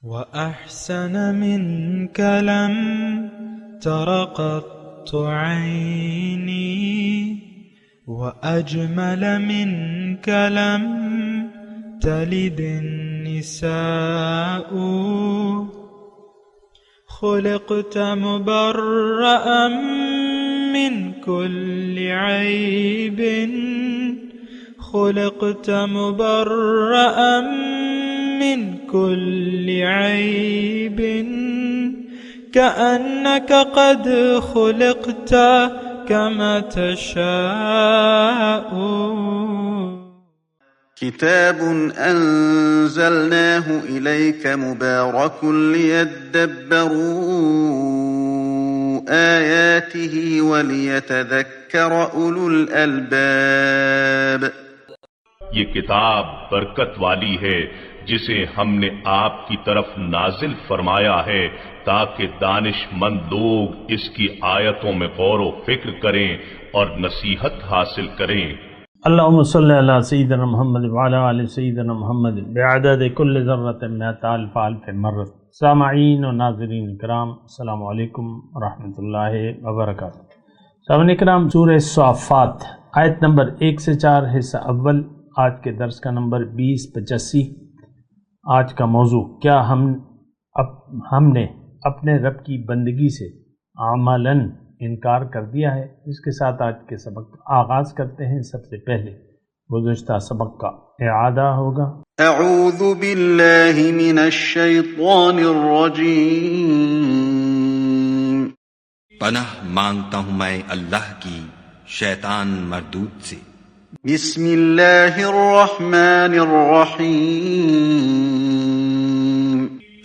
وأحسن منك لم تر قط عيني وأجمل منك لم تلد النساء خلقت مبرأ من كل عيب خلقت مبرأ من كل عيب كأنك قد خلقت كما تشاء. كتاب أنزلناه إليك مبارك ليدبروا آياته وليتذكر أولو الألباب. یہ کتاب برکت والی ہے جسے ہم نے آپ کی طرف نازل فرمایا ہے تاکہ دانش مند لوگ اس کی آیتوں میں غور و فکر کریں اور نصیحت حاصل کریں. اللہم صلی علی سیدنا محمد وعلی آل سیدنا محمد بعدد کل ذرۃ مئۃ الف الف مرۃ. سامعین و ناظرین کرام، السلام علیکم ورحمۃ اللہ وبرکاتہ. سامعین کرام، سورہ صافات آیت نمبر 1 سے 4 حصہ اول. آج کے درس کا نمبر 2085. آج کا موضوع، کیا ہم نے اپنے رب کی بندگی سے عملاً انکار کر دیا ہے. اس کے ساتھ آج کے سبق آغاز کرتے ہیں. سب سے پہلے گزشتہ سبق کا اعادہ ہوگا. اعوذ باللہ من الشیطان الرجیم. پناہ مانگتا ہوں میں اللہ کی شیطان مردود سے. بسم اللہ الرحمن الرحیم.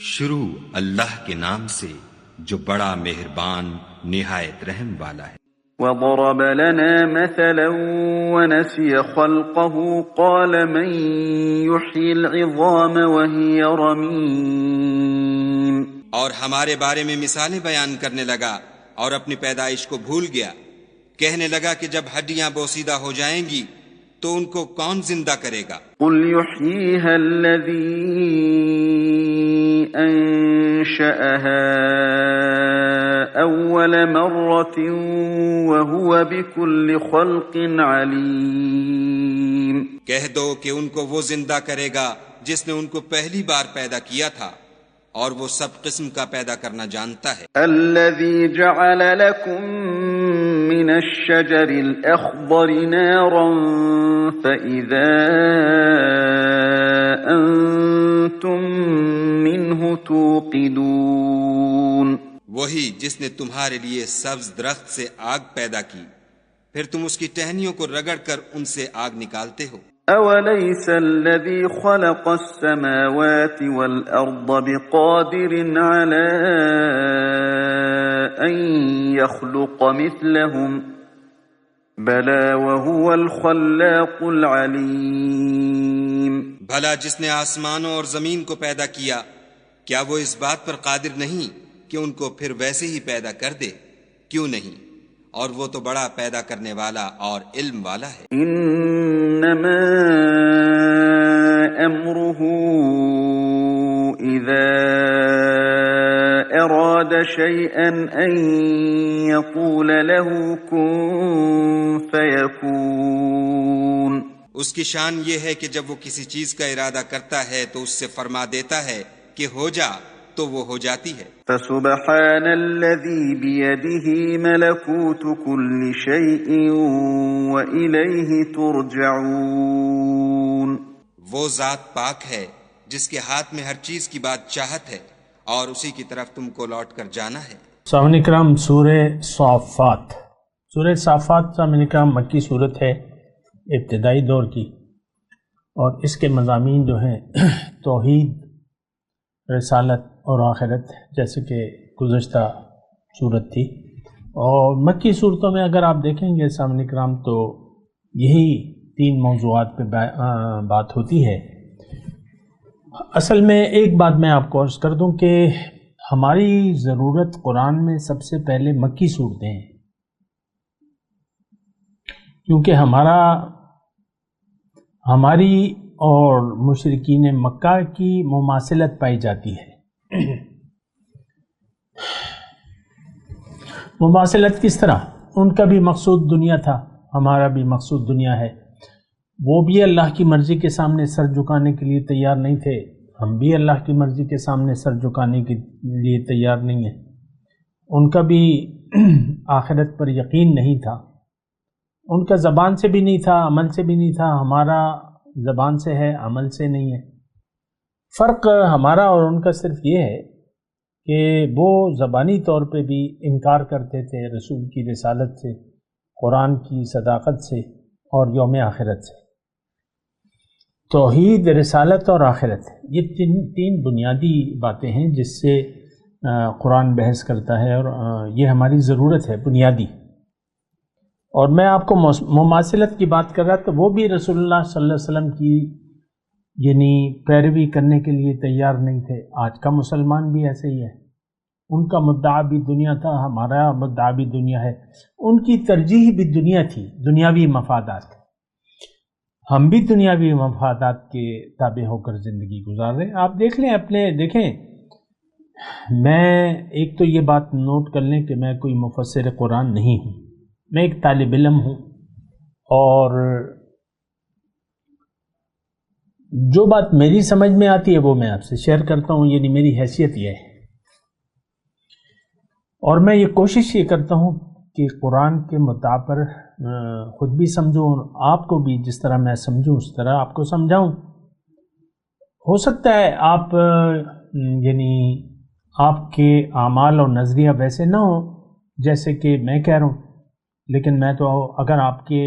شروع اللہ کے نام سے جو بڑا مہربان نہایت رحم والا ہے. وضرب لنا مثلا ونسي خلقه قال من يحيي العظام وهي رميم. اور ہمارے بارے میں مثالیں بیان کرنے لگا اور اپنی پیدائش کو بھول گیا. کہنے لگا کہ جب ہڈیاں بوسیدہ ہو جائیں گی تو ان کو کون زندہ کرے گا؟ قل يحييها الذي انشأها اول مرة وهو بكل خلق عليم. کہہ دو کہ ان کو وہ زندہ کرے گا جس نے ان کو پہلی بار پیدا کیا تھا اور وہ سب قسم کا پیدا کرنا جانتا ہے. الذي جعل لكم من الشجر الأخضر نارا فإذا أنتم منه توقدون. وہی جس نے تمہارے لیے سبز درخت سے آگ پیدا کی، پھر تم اس کی ٹہنیوں کو رگڑ کر ان سے آگ نکالتے ہو. أوليس الذي خلق السماوات والأرض بقادر على أن يخلق مثلهم بلى وهو الخلاق العليم. بھلا جس نے آسمانوں اور زمین کو پیدا کیا، کیا وہ اس بات پر قادر نہیں کہ ان کو پھر ویسے ہی پیدا کر دے؟ کیوں نہیں، اور وہ تو بڑا پیدا کرنے والا اور علم والا ہے. انما امره اذا اراد شيئا ان يقول له كن فيكون. اس کی شان یہ ہے کہ جب وہ کسی چیز کا ارادہ کرتا ہے تو اس سے فرما دیتا ہے کہ ہو جا، تو وہ ہو جاتی ہے. فسبحان الذي بيده ملكوت كل شيء وإليه ترجعون. وہ ذات پاک ہے جس کے ہاتھ میں ہر چیز کی بادشاہت ہے اور اسی کی طرف تم کو لوٹ کر جانا ہے. سامعین کرام، سورہ صافات. سورہ صافات سامعین کرام مکی صورت ہے، ابتدائی دور کی، اور اس کے مضامین جو ہیں توحید، رسالت اور آخرت، جیسے کہ گزشتہ صورت تھی. اور مکی صورتوں میں اگر آپ دیکھیں گے سامعین کرام تو یہی 3 موضوعات پہ بات ہوتی ہے. اصل میں ایک بات میں آپ کو عرض کر دوں کہ ہماری ضرورت قرآن میں سب سے پہلے مکی صورتیں ہیں، کیونکہ ہماری اور مشرکین مکہ کی مماثلت پائی جاتی ہے. مماثلت کس طرح؟ ان کا بھی مقصود دنیا تھا، ہمارا بھی مقصود دنیا ہے۔ وہ بھی اللہ کی مرضی کے سامنے سر جھکانے کے لیے تیار نہیں تھے، ہم بھی اللہ کی مرضی کے سامنے سر جھکانے کے لیے تیار نہیں ہیں۔ ان کا بھی آخرت پر یقین نہیں تھا، ان کا زبان سے بھی نہیں تھا، عمل سے بھی نہیں تھا۔ ہمارا زبان سے ہے، عمل سے نہیں ہے۔ فرق ہمارا اور ان کا صرف یہ ہے کہ وہ زبانی طور پہ بھی انکار کرتے تھے رسول کی رسالت سے، قرآن کی صداقت سے اور یوم آخرت سے۔ توحید، رسالت اور آخرت، یہ تین بنیادی باتیں ہیں جس سے قرآن بحث کرتا ہے، اور یہ ہماری ضرورت ہے بنیادی۔ اور میں آپ کو مماثلت کی بات کر رہا تھا، وہ بھی رسول اللہ صلی اللہ علیہ وسلم کی یعنی پیروی کرنے کے لیے تیار نہیں تھے۔ آج کا مسلمان بھی ایسے ہی ہے، ان کا مدعا بھی دنیا تھا، ہمارا مدعا بھی دنیا ہے۔ ان کی ترجیح بھی دنیا تھی، دنیاوی مفادات۔ ہم بھی دنیاوی مفادات کے تابع ہو کر زندگی گزار رہے ہیں۔ آپ دیکھ لیں اپنے، دیکھیں، میں ایک تو یہ بات نوٹ کر لیں کہ میں کوئی مفسر قرآن نہیں ہوں، میں ایک طالب علم ہوں، اور جو بات میری سمجھ میں آتی ہے وہ میں آپ سے شیئر کرتا ہوں، یعنی میری حیثیت یہ ہے۔ اور میں یہ کوشش یہ کرتا ہوں کہ قرآن کے مدعا پر خود بھی سمجھوں اور آپ کو بھی جس طرح میں سمجھوں اس طرح آپ کو سمجھاؤں۔ ہو سکتا ہے آپ یعنی آپ کے اعمال اور نظریہ ویسے نہ ہو جیسے کہ میں کہہ رہا ہوں، لیکن میں تو اگر آپ کے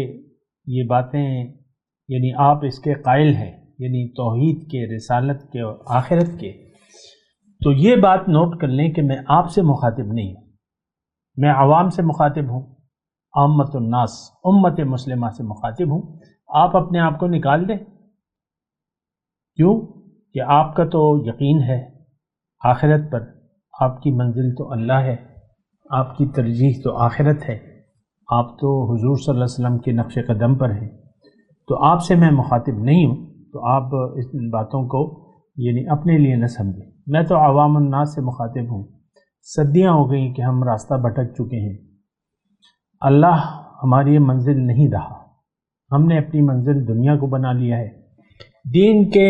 یہ باتیں یعنی آپ اس کے قائل ہیں، یعنی توحید کے، رسالت کے اور آخرت کے، تو یہ بات نوٹ کر لیں کہ میں آپ سے مخاطب نہیں ہوں، میں عوام سے مخاطب ہوں، عامت الناس، امت مسلمہ سے مخاطب ہوں۔ آپ اپنے آپ کو نکال دیں، کیوں کہ آپ کا تو یقین ہے آخرت پر، آپ کی منزل تو اللہ ہے، آپ کی ترجیح تو آخرت ہے، آپ تو حضور صلی اللہ علیہ وسلم کے نقش قدم پر ہیں، تو آپ سے میں مخاطب نہیں ہوں، تو آپ ان باتوں کو یعنی اپنے لیے نہ سمجھیں۔ میں تو عوام الناس سے مخاطب ہوں۔ صدیاں ہو گئیں کہ ہم راستہ بھٹک چکے ہیں، اللہ ہماری منزل نہیں رہا، ہم نے اپنی منزل دنیا کو بنا لیا ہے۔ دین کے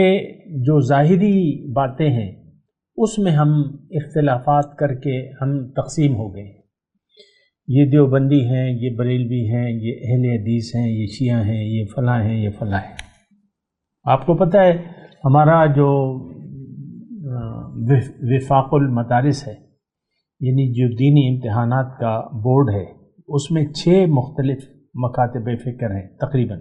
جو ظاہری باتیں ہیں اس میں ہم اختلافات کر کے ہم تقسیم ہو گئے، یہ دیوبندی ہیں، یہ بریلوی ہیں، یہ اہل حدیث ہیں، یہ شیعہ ہیں، یہ فلاں ہیں، یہ فلاں ہیں۔ آپ کو پتہ ہے ہمارا جو وفاق المدارس ہے، یعنی جو دینی امتحانات کا بورڈ ہے، اس میں 6 مختلف مکاتب فکر ہیں تقریباً۔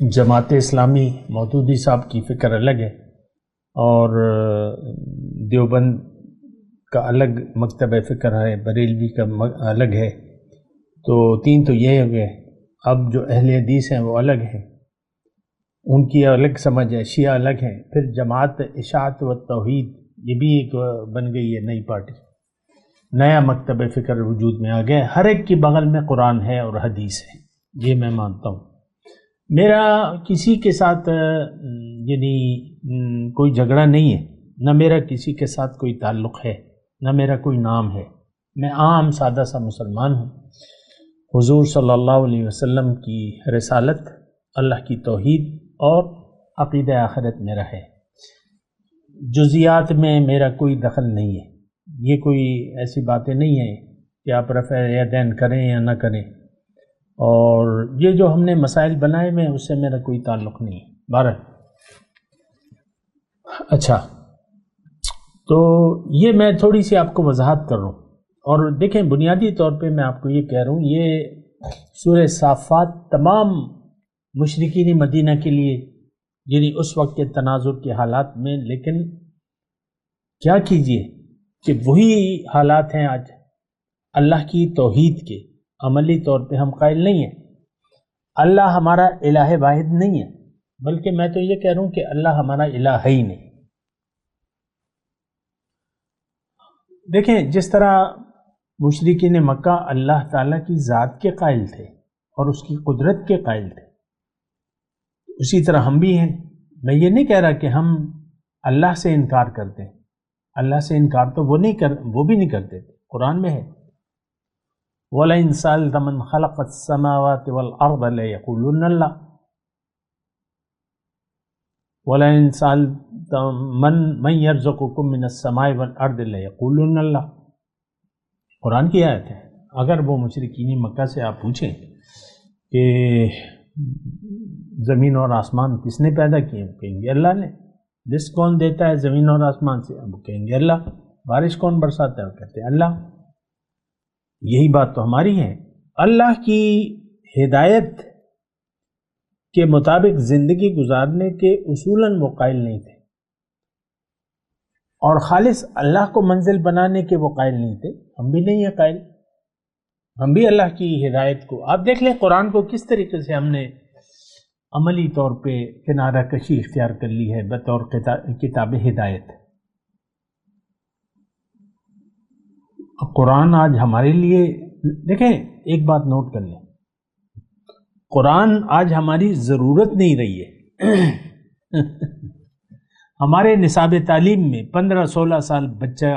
جماعت اسلامی مودودی صاحب کی فکر الگ ہے، اور دیوبند کا الگ مکتب فکر ہے، بریلوی کا الگ ہے، تو 3 تو یہ ہو گئے۔ اب جو اہل حدیث ہیں وہ الگ ہیں، ان کی الگ سمجھ ہے، شیعہ الگ ہیں، پھر جماعت اشاعت و توحید یہ بھی ایک بن گئی ہے نئی پارٹی، نیا مکتب فکر وجود میں آ گیا۔ ہر ایک کی بغل میں قرآن ہے اور حدیث ہے، یہ میں مانتا ہوں۔ میرا کسی کے ساتھ یعنی کوئی جھگڑا نہیں ہے، نہ میرا کسی کے ساتھ کوئی تعلق ہے، نہ میرا کوئی نام ہے۔ میں عام سادہ سا مسلمان ہوں۔ حضور صلی اللہ علیہ وسلم کی رسالت، اللہ کی توحید اور عقیدہ آخرت میرا ہے۔ جزیات میں میرا کوئی دخل نہیں ہے۔ یہ کوئی ایسی باتیں نہیں ہیں کہ آپ رفع یدین کریں یا نہ کریں، اور یہ جو ہم نے مسائل بنائے میں اس سے میرا کوئی تعلق نہیں ہے۔ بہرحال اچھا، تو یہ میں تھوڑی سی آپ کو وضاحت کر رہا ہوں، اور دیکھیں بنیادی طور پہ میں آپ کو یہ کہہ رہا ہوں، یہ سورہ صافات تمام مشرکین مدینہ کے لیے یعنی اس وقت کے تناظر کے حالات میں، لیکن کیا کیجئے کہ وہی حالات ہیں آج۔ اللہ کی توحید کے عملی طور پہ ہم قائل نہیں ہیں، اللہ ہمارا الہ واحد نہیں ہے، بلکہ میں تو یہ کہہ رہا ہوں کہ اللہ ہمارا الہ ہی نہیں۔ دیکھیں جس طرح مشرکین مکہ اللہ تعالیٰ کی ذات کے قائل تھے اور اس کی قدرت کے قائل تھے، اسی طرح ہم بھی ہیں۔ میں یہ نہیں کہہ رہا کہ ہم اللہ سے انکار کرتے ہیں، اللہ سے انکار تو وہ بھی نہیں کرتے تھے، قرآن میں ہے وَلَئِن سَأَلْتَ مَنْ خَلَقَ السَّمَاوَاتِ وَالْأَرْضَ لَيَقُولُنَّ اللَّهُ وَلَئِن سَأَلْتَ مَنْ يَرْزُقُكُم مِّنَ السَّمَاءِ وَالْأَرْضِ لَيَقُولُنَّ اللَّهُ، قرآن کی آیت ہے۔ اگر وہ مشرکین مکہ سے آپ پوچھیں کہ زمین اور آسمان کس نے پیدا کیے، وہ کہیں گے اللہ نے۔ رزق کون دیتا ہے زمین اور آسمان سے، اب وہ کہیں گے اللہ۔ بارش کون برساتا ہے، وہ کہتے ہیں اللہ۔ یہی بات تو ہماری ہے۔ اللہ کی ہدایت کے مطابق زندگی گزارنے کے اصولاً وہ قائل نہیں تھے، اور خالص اللہ کو منزل بنانے کے وہ قائل نہیں تھے۔ ہم بھی نہیں ہیں قائل، ہم بھی اللہ کی ہدایت کو، آپ دیکھ لیں قرآن کو کس طریقے سے ہم نے عملی طور پہ کنارہ کشی اختیار کر لی ہے بطور کتاب ہدایت۔ قرآن آج ہمارے لیے، دیکھیں ایک بات نوٹ کر لیں، قرآن آج ہماری ضرورت نہیں رہی ہے۔ ہمارے نصاب تعلیم میں 15-16 سال بچہ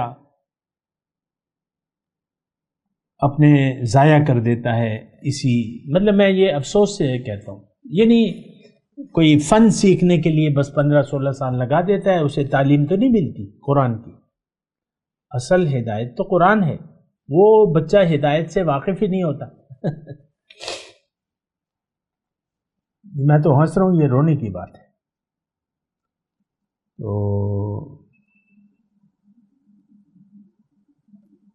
اپنے ضائع کر دیتا ہے، اسی مطلب میں یہ افسوس سے کہتا ہوں، یعنی کوئی فن سیکھنے کے لیے بس 15-16 سال لگا دیتا ہے، اسے تعلیم تو نہیں ملتی قرآن کی۔ اصل ہدایت تو قرآن ہے، وہ بچہ ہدایت سے واقف ہی نہیں ہوتا۔ میں تو ہنس رہا ہوں، یہ رونے کی بات ہے۔ تو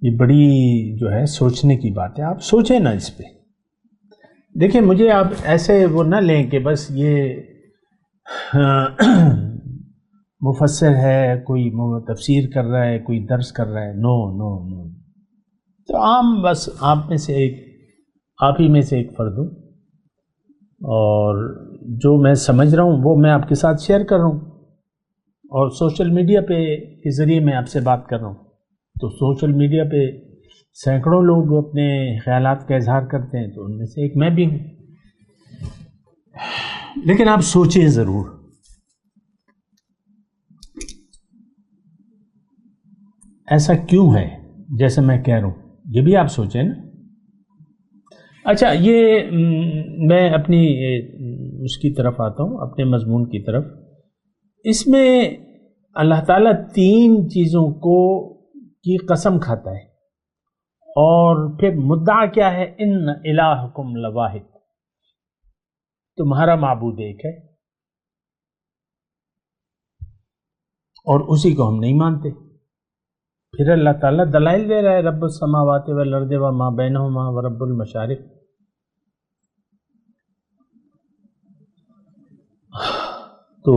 یہ بڑی جو ہے سوچنے کی بات ہے، آپ سوچیں نا اس پہ۔ دیکھیں مجھے آپ ایسے وہ نہ لیں کہ بس یہ مفسر ہے، کوئی تفسیر کر رہا ہے، کوئی درس کر رہا ہے، نو نو نو۔ تو عام بس آپ میں سے ایک، آپ ہی میں سے ایک فرد ہوں، اور جو میں سمجھ رہا ہوں وہ میں آپ کے ساتھ شیئر کر رہا ہوں، اور سوشل میڈیا پہ کے ذریعے میں آپ سے بات کر رہا ہوں۔ تو سوشل میڈیا پہ سینکڑوں لوگ اپنے خیالات کا اظہار کرتے ہیں، تو ان میں سے ایک میں بھی ہوں۔ لیکن آپ سوچیں ضرور، ایسا کیوں ہے جیسے میں کہہ رہا ہوں، یہ بھی آپ سوچیں نا۔ اچھا، یہ میں اپنی اس کی طرف آتا ہوں، اپنے مضمون کی طرف۔ اس میں اللہ تعالیٰ 3 چیزوں کی قسم کھاتا ہے، اور پھر مدعا کیا ہے، ان الہکم لواحد، تمہارا معبود ایک ہے، اور اسی کو ہم نہیں مانتے۔ پھر اللہ تعالیٰ دلائل دے رہا ہے، رب السماوات والارض وما بینہما ورب المشارق۔ تو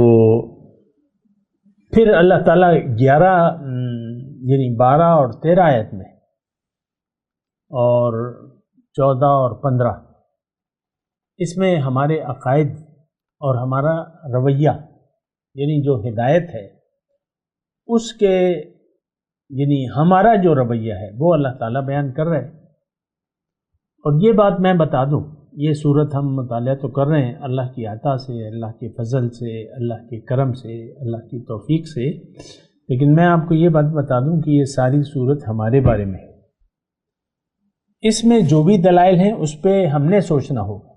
پھر اللہ تعالیٰ 12 اور 13 آیت میں، اور 14 اور 15، اس میں ہمارے عقائد اور ہمارا رویہ، یعنی جو ہدایت ہے اس کے، یعنی ہمارا جو رویہ ہے وہ اللہ تعالیٰ بیان کر رہے ہیں۔ اور یہ بات میں بتا دوں، یہ صورت ہم مطالعہ تو کر رہے ہیں اللہ کی عطا سے، اللہ کے فضل سے، اللہ کے کرم سے، اللہ کی توفیق سے، لیکن میں آپ کو یہ بات بتا دوں کہ یہ ساری صورت ہمارے بارے میں ہے۔ اس میں جو بھی دلائل ہیں اس پہ ہم نے سوچنا ہوگا،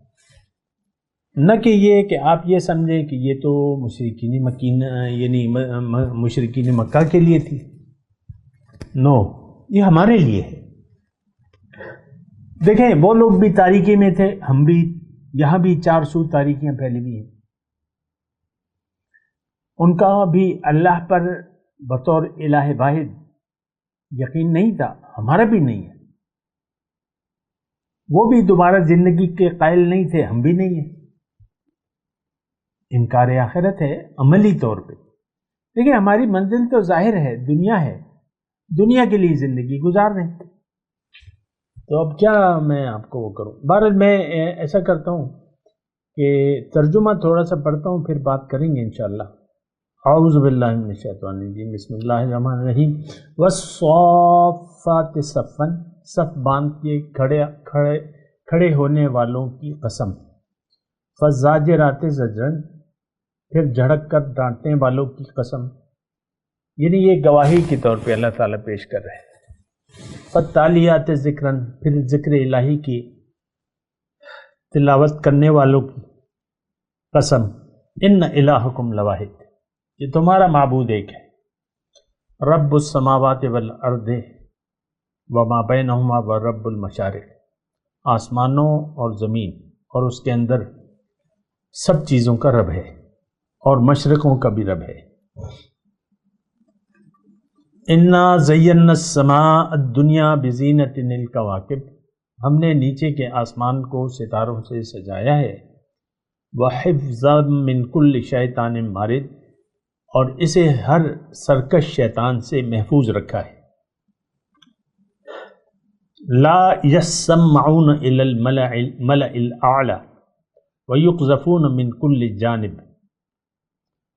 نہ کہ یہ کہ آپ یہ سمجھیں کہ یہ تو مشرکین مکہ کے لیے تھی۔ نو، یہ ہمارے لیے ہے۔ دیکھیں وہ لوگ بھی تاریکی میں تھے، ہم بھی، یہاں بھی 400 تاریکیاں پھیلی ہوئی ہیں۔ ان کا بھی اللہ پر بطور الہ واحد یقین نہیں تھا، ہمارا بھی نہیں ہے۔ وہ بھی دوبارہ زندگی کے قائل نہیں تھے، ہم بھی نہیں ہیں۔ انکار آخرت ہے عملی طور پہ، لیکن ہماری منزل تو ظاہر ہے، دنیا ہے، دنیا کے لیے زندگی گزار رہے ہیں۔ تو اب کیا میں آپ کو وہ کروں؟ بہرحال میں ایسا کرتا ہوں کہ ترجمہ تھوڑا سا پڑھتا ہوں، پھر بات کریں گے انشاءاللہ۔ اعوذ باللہ من الشیطان الرجیم، بسم اللہ الرحمن الرحیم۔ والصافات صفا، صف باندھ کے کھڑے ہونے والوں کی قسم۔ فالزاجرات زجرا، پھر جھڑک کر ڈانٹنے والوں کی قسم۔ یعنی یہ گواہی کے طور پہ اللہ تعالیٰ پیش کر رہے ہیں۔ فالتالیات ذکراً، پھر ذکر الہی کی تلاوت کرنے والوں کی قسم، ان الہکم لواحد، کہ تمہارا معبود ایک ہے، رب السماوات والارض وما بینہما ورب المشارق، آسمانوں اور زمین اور اس کے اندر سب چیزوں کا رب ہے اور مشرقوں کا بھی رب ہے۔ انا زینا السماء الدنیا بزینۃ الکواکب، ہم نے نیچے کے آسمان کو ستاروں سے سجایا ہے، وحفظا من کل شیطان مارد، اور اسے ہر سرکش شیطان سے محفوظ رکھا ہے۔ لا یسمعون الی الملأ الاعلی ویقذفون من کل جانب،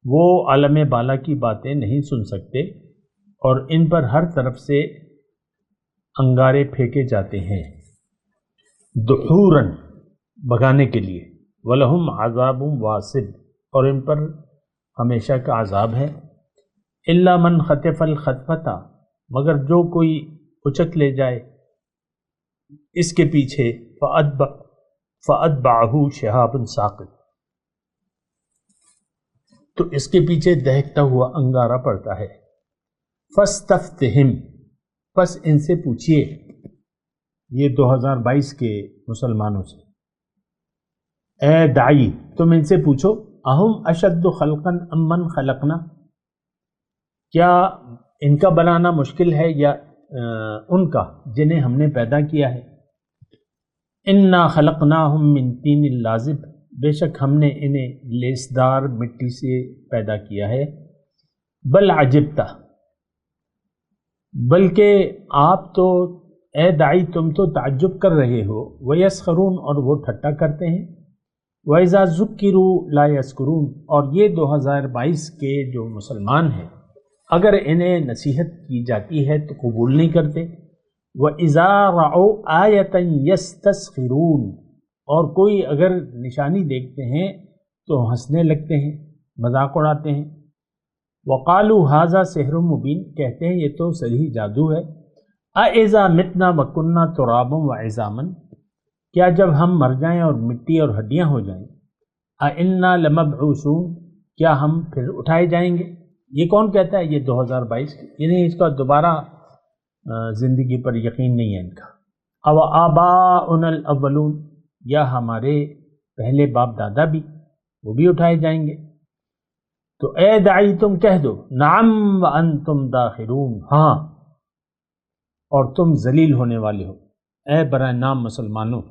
وہ عالم بالا کی باتیں نہیں سن سکتے اور ان پر ہر طرف سے انگارے پھینکے جاتے ہیں، دحوراً بھگانے کے لیے، وَلَهُمْ عَذَابٌ وَاصِبٌ، اور ان پر ہمیشہ کا عذاب ہے، إِلَّا مَنْ خَطَفَ الْخَطْفَةَ، مگر جو کوئی اچک لے جائے اس کے پیچھے، فَأَتْبَعَهُ شِهَابٌ ثَاقِبٌ، تو اس کے پیچھے دہکتا ہوا انگارہ پڑتا ہے۔ فَاسْتَفْتِهِمْ، پس ان سے پوچھئے، یہ 2022 کے مسلمانوں سے، اے داعی تم ان سے پوچھو، اہم اشد خلقا ام من خلقنا، کیا ان کا بنانا مشکل ہے یا ان کا جنہیں ہم نے پیدا کیا ہے؟ انا خلقناہم من طین لازب، بے شک ہم نے انہیں لیسدار مٹی سے پیدا کیا ہے۔ بل عجبتا، بلکہ آپ تو اے داعی تم تو تعجب کر رہے ہو، ویسخرون، اور وہ ٹھٹا کرتے ہیں، وَإِذَا ذُكِّرُوا لَا يَذْكُرُونَ، اور یہ 2022 کے جو مسلمان ہیں اگر انہیں نصیحت کی جاتی ہے تو قبول نہیں کرتے۔ وَإِذَا رَأَوْا آیَةً يَسْتَسْخِرُونَ، اور کوئی اگر نشانی دیکھتے ہیں تو ہنسنے لگتے ہیں، مذاق اڑاتے ہیں۔ وَقَالُوا هَذَا سِحْرٌ مُبِينٌ، کہتے ہیں یہ تو صریح جادو ہے۔ أَإِذَا مِتْنَا وَكُنَّا تُرَابًا وَعِظَامًا، کیا جب ہم مر جائیں اور مٹی اور ہڈیاں ہو جائیں، أَإِنَّا لَمَبْعُوثُونَ، کیا ہم پھر اٹھائے جائیں گے؟ یہ کون کہتا ہے؟ یہ 2022 یعنی اس کا دوبارہ زندگی پر یقین نہیں ہے ان کا۔ أَوْ آبَاؤُنَا الْأَوَّلُونَ، یا ہمارے پہلے باپ دادا بھی، وہ بھی اٹھائے جائیں گے۔ تو اے داعی تم کہہ دو، نعم وانتم داخرون، ہاں اور تم ذلیل ہونے والے ہو، اے برائے نام مسلمانوں۔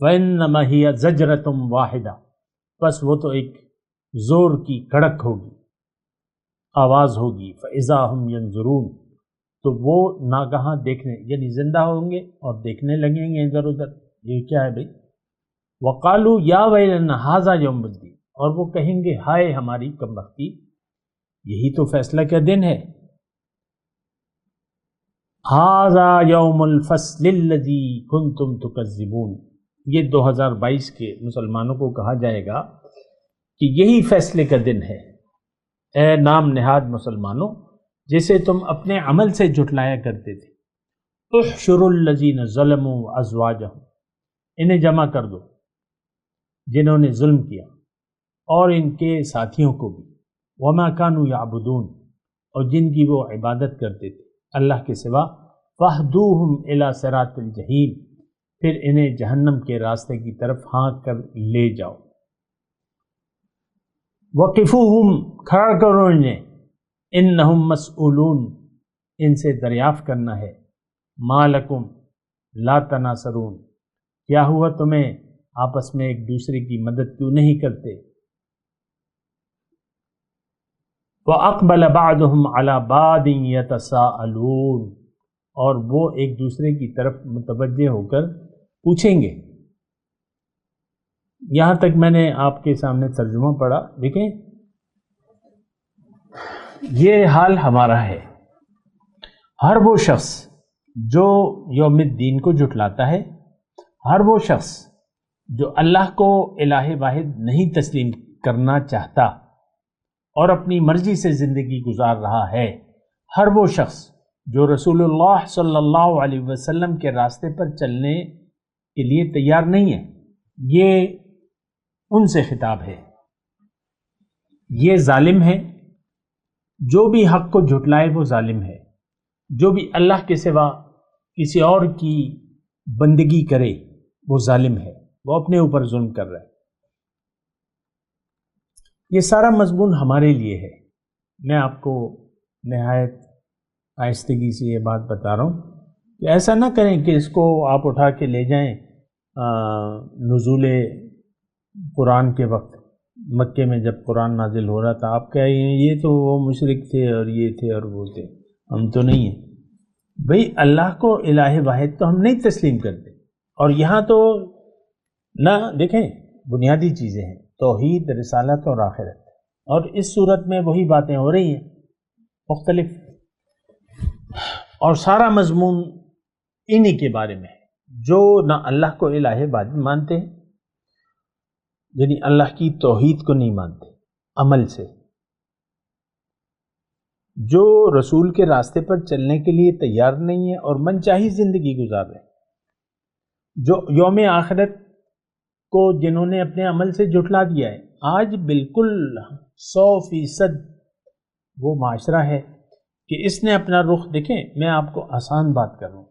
فإنما ہی زجرۃ واحدہ، بس وہ تو ایک زور کی کڑک ہوگی، آواز ہوگی۔ فإذا هم ينظرون، تو وہ ناگہاں دیکھنے یعنی زندہ ہوں گے اور دیکھنے لگیں گے ادھر ادھر، یہ کیا ہے بھائی۔ وقالوا یا ویلنا ھذا یوم الدین، اور وہ کہیں گے ہائے ہماری کمبختی، یہی تو فیصلہ کا دن ہے۔ ھذا یوم الفصل الذی کنتم تکذبون، یہ 2022 کے مسلمانوں کو کہا جائے گا کہ یہی فیصلے کا دن ہے، اے نام نہاد مسلمانوں جسے تم اپنے عمل سے جھٹلایا کرتے تھے۔ احشروا الذین ظلموا ازواجہم، انہیں جمع کر دو جنہوں نے ظلم کیا اور ان کے ساتھیوں کو بھی، وما کانوا یعبدون، اور جن کی وہ عبادت کرتے تھے اللہ کے سوا، فاہدوہم الی صراط الجحیم، پھر انہیں جہنم کے راستے کی طرف ہانک کر لے جاؤ۔ وقفوہم، کھڑا کرو انہیں، انہم مسئولون، ان سے دریافت کرنا ہے۔ ما لکم لا تناصرون، کیا ہوا تمہیں آپس میں ایک دوسرے کی مدد کیوں نہیں کرتے؟ وَأَقْبَلَ بَعْضُهُمْ عَلَى بَعْضٍ يَتَسَاءَلُونَ، اور وہ ایک دوسرے کی طرف متوجہ ہو کر پوچھیں گے۔ یہاں تک میں نے آپ کے سامنے ترجمہ پڑھا، دیکھیں یہ حال ہمارا ہے۔ ہر وہ شخص جو یوم الدین کو جھٹلاتا ہے، ہر وہ شخص جو اللہ کو الہ واحد نہیں تسلیم کرنا چاہتا اور اپنی مرضی سے زندگی گزار رہا ہے، ہر وہ شخص جو رسول اللہ صلی اللہ علیہ وسلم کے راستے پر چلنے کے لیے تیار نہیں ہے، یہ ان سے خطاب ہے، یہ ظالم ہے۔ جو بھی حق کو جھٹلائے وہ ظالم ہے، جو بھی اللہ کے سوا کسی اور کی بندگی کرے وہ ظالم ہے، وہ اپنے اوپر ظلم کر رہا ہے۔ یہ سارا مضمون ہمارے لیے ہے۔ میں آپ کو نہایت آہستگی سے یہ بات بتا رہا ہوں کہ ایسا نہ کریں کہ اس کو آپ اٹھا کے لے جائیں نزول قرآن کے وقت، مکے میں جب قرآن نازل ہو رہا تھا، آپ کہیں یہ تو وہ مشرک تھے اور یہ تھے اور وہ تھے، ہم تو نہیں ہیں۔ بھئی اللہ کو الہ واحد تو ہم نہیں تسلیم کرتے، اور یہاں تو نہ دیکھیں بنیادی چیزیں ہیں، توحید، رسالت اور آخرت، اور اس صورت میں وہی باتیں ہو رہی ہیں مختلف، اور سارا مضمون انہی کے بارے میں ہے جو نہ اللہ کو الہ واحد مانتے ہیں، یعنی اللہ کی توحید کو نہیں مانتے عمل سے، جو رسول کے راستے پر چلنے کے لیے تیار نہیں ہے اور من چاہی زندگی گزار رہے ہیں، جو یوم آخرت کو جنہوں نے اپنے عمل سے جھٹلا دیا ہے۔ آج بالکل 100% وہ معاشرہ ہے کہ اس نے اپنا رخ، دیکھیں میں آپ کو آسان بات کر رہا ہوں،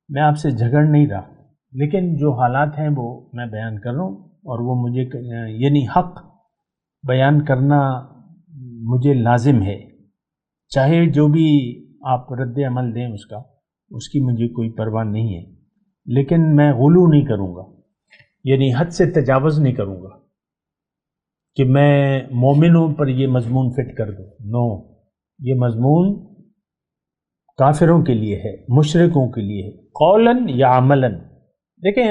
میں آپ سے جھگڑ نہیں رہا، لیکن جو حالات ہیں وہ میں بیان کر رہا ہوں، اور وہ مجھے یعنی حق بیان کرنا مجھے لازم ہے، چاہے جو بھی آپ رد عمل دیں اس کی مجھے کوئی پرواہ نہیں ہے، لیکن میں غلو نہیں کروں گا، یعنی حد سے تجاوز نہیں کروں گا کہ میں مومنوں پر یہ مضمون فٹ کر دوں۔ نو، یہ مضمون کافروں کے لیے ہے، مشرکوں کے لیے ہے، قولاً یا عملاً۔ دیکھیں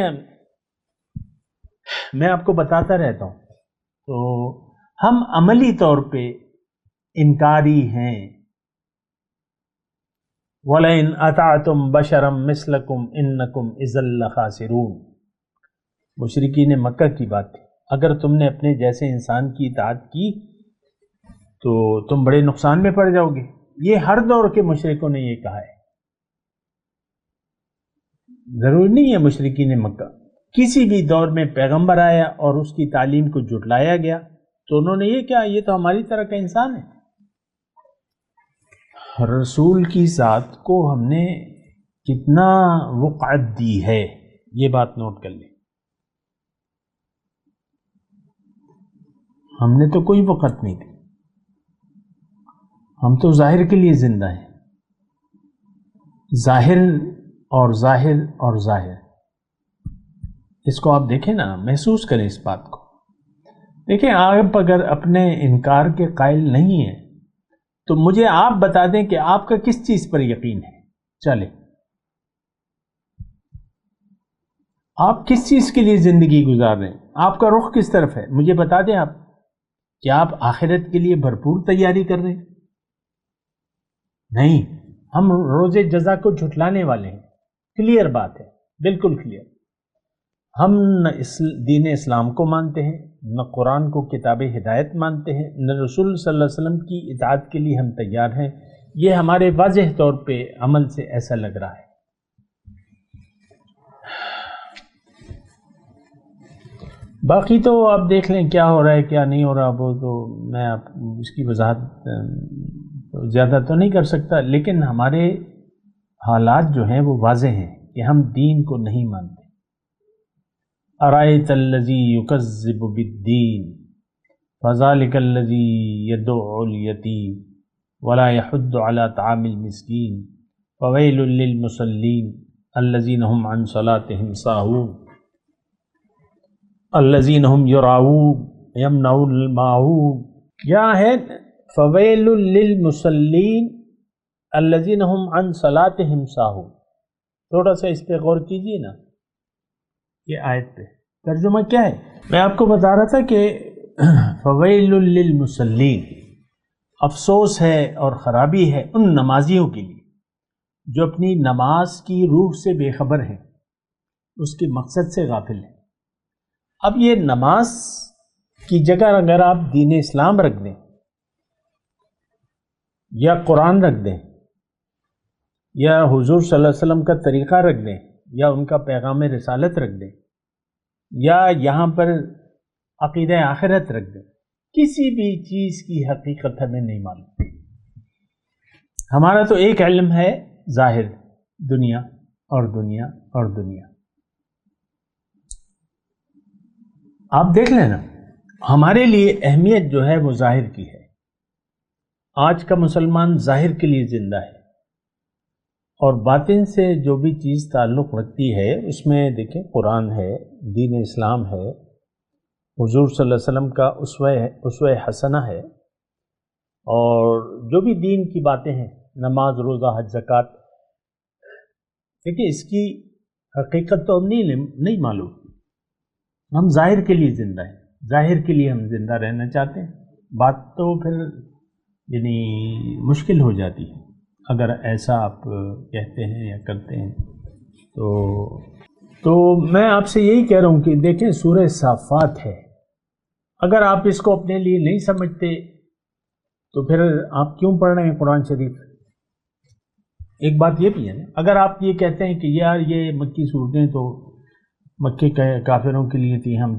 میں آپ کو بتاتا رہتا ہوں، تو ہم عملی طور پہ انکاری ہیں۔ وَلَئِنْ أَطَعْتُمْ بَشَرًا مِثْلَكُمْ إِنَّكُمْ إِذًا لَخَاسِرُونَ، مشرکین مکہ کی بات ہے، اگر تم نے اپنے جیسے انسان کی اطاعت کی تو تم بڑے نقصان میں پڑ جاؤ گے۔ یہ ہر دور کے مشرکوں نے یہ کہا ہے، ضروری نہیں ہے مشرکین مکہ، کسی بھی دور میں پیغمبر آیا اور اس کی تعلیم کو جھٹلایا گیا تو انہوں نے یہ کہا یہ تو ہماری طرح کا انسان ہے۔ رسول کی ذات کو ہم نے کتنا وقعت دی ہے، یہ بات نوٹ کر لیں، ہم نے تو کوئی وقت نہیں دی، ہم تو ظاہر کے لیے زندہ ہیں، ظاہر اور ظاہر اور ظاہر، اس کو آپ دیکھیں نا، محسوس کریں اس بات کو۔ دیکھیں آپ اگر اپنے انکار کے قائل نہیں ہیں تو مجھے آپ بتا دیں کہ آپ کا کس چیز پر یقین ہے، چلے آپ کس چیز کے لیے زندگی گزار رہے ہیں، آپ کا رخ کس طرف ہے، مجھے بتا دیں آپ، کیا آپ آخرت کے لیے بھرپور تیاری کر رہے ہیں؟ نہیں، ہم روز جزا کو جھٹلانے والے ہیں، کلیئر بات ہے، بالکل کلیئر۔ ہم نہ دین اسلام کو مانتے ہیں، نہ قرآن کو کتاب ہدایت مانتے ہیں، نہ رسول صلی اللہ علیہ وسلم کی اطاعت کے لیے ہم تیار ہیں، یہ ہمارے واضح طور پہ عمل سے ایسا لگ رہا ہے۔ باقی تو آپ دیکھ لیں کیا ہو رہا ہے کیا نہیں ہو رہا، وہ تو میں آپ اس کی وضاحت زیادہ تو نہیں کر سکتا، لیکن ہمارے حالات جو ہیں وہ واضح ہیں کہ ہم دین کو نہیں مانتے۔ ارائیت الذی یکذب بالدین فذلک الذی یدع الیتیم ولا یحض علی طعام المسکین فویل للمصلین الذین هم عن صلاتهم ساہون الذین هم یراؤون یمنعون الماعون۔ کیا ہے؟ فویل للمصلین الذین هم عن صلاتهم ساہون۔ تھوڑا سا اس پہ غور کیجیے نا، یہ آیت پہ ترجمہ کیا ہے؟ میں آپ کو بتا رہا تھا کہ فویل للمصلین، افسوس ہے اور خرابی ہے ان نمازیوں کے لیے جو اپنی نماز کی روح سے بے خبر ہیں، اس کے مقصد سے غافل ہیں۔ اب یہ نماز کی جگہ اگر آپ دین اسلام رکھ دیں، یا قرآن رکھ دیں یا حضور صلی اللہ علیہ وسلم کا طریقہ رکھ دیں یا ان کا پیغام رسالت رکھ دیں یا یہاں پر عقیدہ آخرت رکھ دیں، کسی بھی چیز کی حقیقت ہمیں نہیں معلوم۔ ہمارا تو ایک علم ہے ظاہر، دنیا اور دنیا اور دنیا۔ آپ دیکھ لینا، ہمارے لیے اہمیت جو ہے وہ ظاہر کی ہے۔ آج کا مسلمان ظاہر کے لیے زندہ ہے، اور باطن سے جو بھی چیز تعلق رکھتی ہے اس میں دیکھیں قرآن ہے، دین اسلام ہے، حضور صلی اللہ علیہ وسلم کا اسوہ حسنہ ہے، اور جو بھی دین کی باتیں ہیں، نماز، روزہ، حج، زکوٰۃ، دیکھیں اس کی حقیقت تو ہم نہیں معلوم۔ ہم ظاہر کے لیے زندہ ہیں، ظاہر کے لیے ہم زندہ رہنا چاہتے ہیں۔ بات تو پھر یعنی مشکل ہو جاتی ہے اگر ایسا آپ کہتے ہیں یا کرتے ہیں۔ تو میں آپ سے یہی کہہ رہا ہوں کہ دیکھیں سورہ صافات ہے، اگر آپ اس کو اپنے لیے نہیں سمجھتے تو پھر آپ کیوں پڑھ رہے ہیں قرآن شریف؟ ایک بات یہ بھی ہے نا، اگر آپ یہ کہتے ہیں کہ یار یہ مکی صورتیں تو مکے کافروں کے لیے تھی، ہم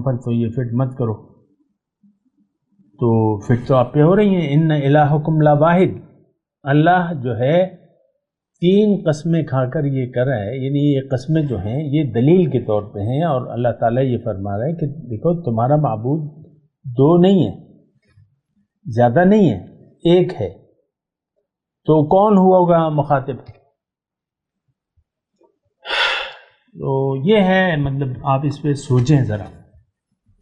پر تو یہ فٹ مت کرو، تو فٹ تو آپ پہ ہو رہی ہیں۔ ان الہکم لا واحد، اللہ جو ہے 3 قسمیں کھا کر یہ کر رہا ہے، یعنی یہ قسمیں جو ہیں یہ دلیل کے طور پہ ہیں، اور اللہ تعالیٰ یہ فرما رہا ہے کہ دیکھو تمہارا معبود 2 نہیں ہے، زیادہ نہیں ہے، ایک ہے، تو کون ہوگا مخاطب؟ تو یہ ہے، مطلب آپ اس پہ سوچیں ذرا۔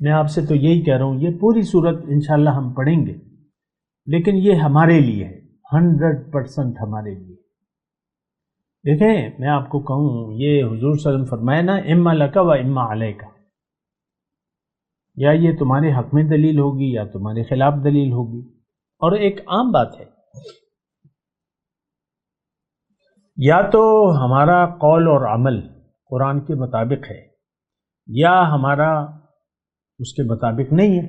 میں آپ سے تو یہی کہہ رہا ہوں، یہ پوری صورت انشاءاللہ ہم پڑھیں گے، لیکن یہ ہمارے لیے ہے، 100% ہمارے لیے۔ دیکھیں میں آپ کو کہوں، یہ حضور صلی اللہ علیہ وسلم فرمائے نا، اما لک و اما علیک، یا یہ تمہارے حق میں دلیل ہوگی یا تمہارے خلاف دلیل ہوگی۔ اور ایک عام بات ہے، یا تو ہمارا قول اور عمل قرآن کے مطابق ہے یا ہمارا اس کے مطابق نہیں ہے،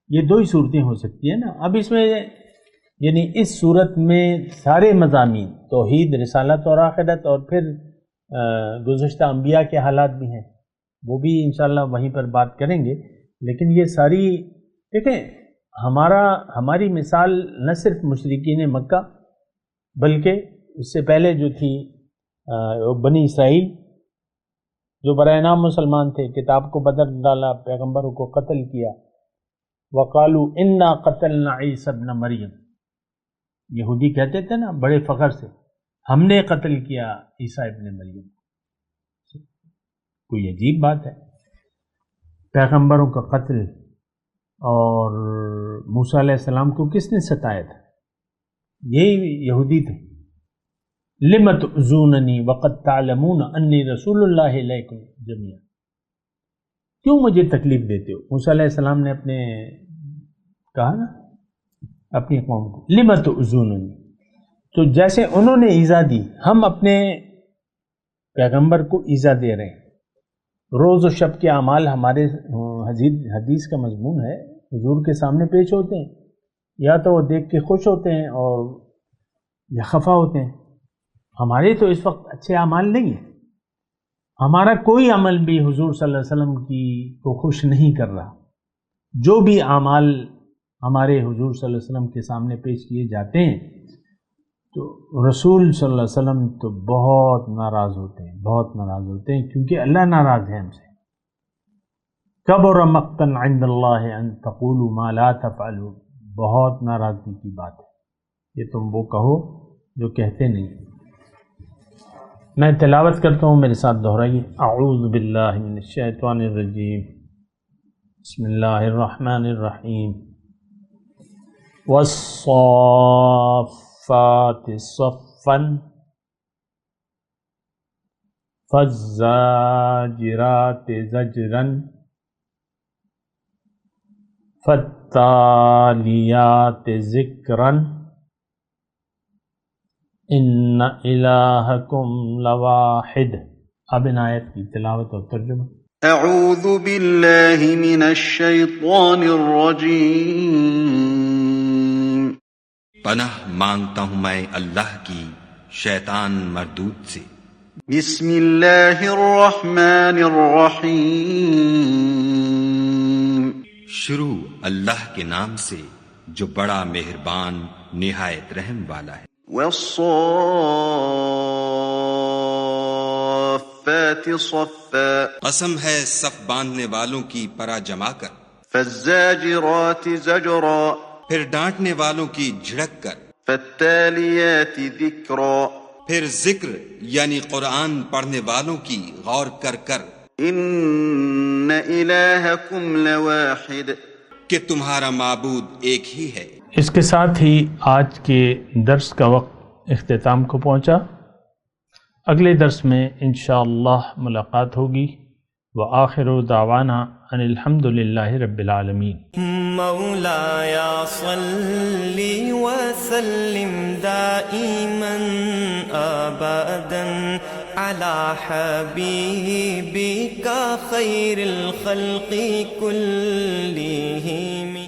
یہ 2 ہی صورتیں ہو سکتی ہیں نا۔ اب اس میں یعنی اس صورت میں سارے مضامین، توحید، رسالت اور آخرت، اور پھر گزشتہ انبیاء کے حالات بھی ہیں، وہ بھی انشاءاللہ وہیں پر بات کریں گے۔ لیکن یہ ساری دیکھیں، ہماری مثال نہ صرف مشرکین مکہ بلکہ اس سے پہلے جو تھی بنی اسرائیل، جو برائے نام مسلمان تھے، کتاب کو بدل ڈالا، پیغمبروں کو قتل کیا، وقالوا انا قتلنا عیسی ابن مریم، یہودی کہتے تھے نا بڑے فخر سے، ہم نے قتل کیا عیسی ابن مریم۔ کوئی عجیب بات ہے، پیغمبروں کا قتل، اور موسیٰ علیہ السلام کو کس نے ستایا تھا؟ یہی یہودی تھے۔ لم تؤذوننی وقد تعلمون انی رسول اللہ الیکم جمیعا، کیوں مجھے تکلیف دیتے ہو؟ موسیٰ علیہ السلام نے اپنے کہا نا اپنی قوم کو، لم تؤذوننی، تو جیسے انہوں نے ایذا دی، ہم اپنے پیغمبر کو ایذا دے رہے ہیں۔ روز و شب کے اعمال ہمارے حدیث کا مضمون ہے، حضور کے سامنے پیش ہوتے ہیں، یا تو وہ دیکھ کے خوش ہوتے ہیں اور یا خفا ہوتے ہیں۔ ہمارے تو اس وقت اچھے اعمال نہیں ہیں، ہمارا کوئی عمل بھی حضور صلی اللہ علیہ وسلم کو خوش نہیں کر رہا۔ جو بھی اعمال ہمارے حضور صلی اللہ علیہ وسلم کے سامنے پیش کیے جاتے ہیں تو رسول صلی اللہ علیہ وسلم تو بہت ناراض ہوتے ہیں، بہت ناراض ہوتے ہیں، کیونکہ اللہ ناراض ہے ہم سے۔ کبر مقتا عند اللہ ان تقولوا ما لا تفعلون، بہت ناراضگی کی بات ہے یہ تم وہ کہو جو کہتے نہیں۔ میں تلاوت کرتا ہوں، میرے ساتھ دہرائیے۔ اعوذ باللہ من الشیطان الرجیم، بسم اللہ الرحمن الرحیم۔ والصافات صفا فالزاجرات زجرا فالتالیات ذکرا ان الہکم لواحد۔ اب ان آیت کی تلاوت اور ترجمہ۔ اعوذ باللہ من الشیطان الرجیم، پناہ مانگتا ہوں میں اللہ کی شیطان مردود سے۔ بسم اللہ الرحمن الرحیم شروع اللہ کے نام سے جو بڑا مہربان نہایت رحم والا ہے۔ والصافات صفا قسم ہے صف باندھنے والوں کی پرا جما کر، فالزاجرات زجرا پھر ڈانٹنے والوں کی جھڑک کر، فالتالیات ذکرا پھر ذکر یعنی قرآن پڑھنے والوں کی غور کر کر، ان الہکم لواحد کہ تمہارا معبود ایک ہی ہے۔ اس کے ساتھ ہی آج کے درس کا وقت اختتام کو پہنچا۔ اگلے درس میں انشاءاللہ ملاقات ہوگی۔ وآخر دعوانا ان الحمد للہ رب العالمین۔ مولاي صل وسلم دائما ابدا على حبيبك خير الخلق كلهم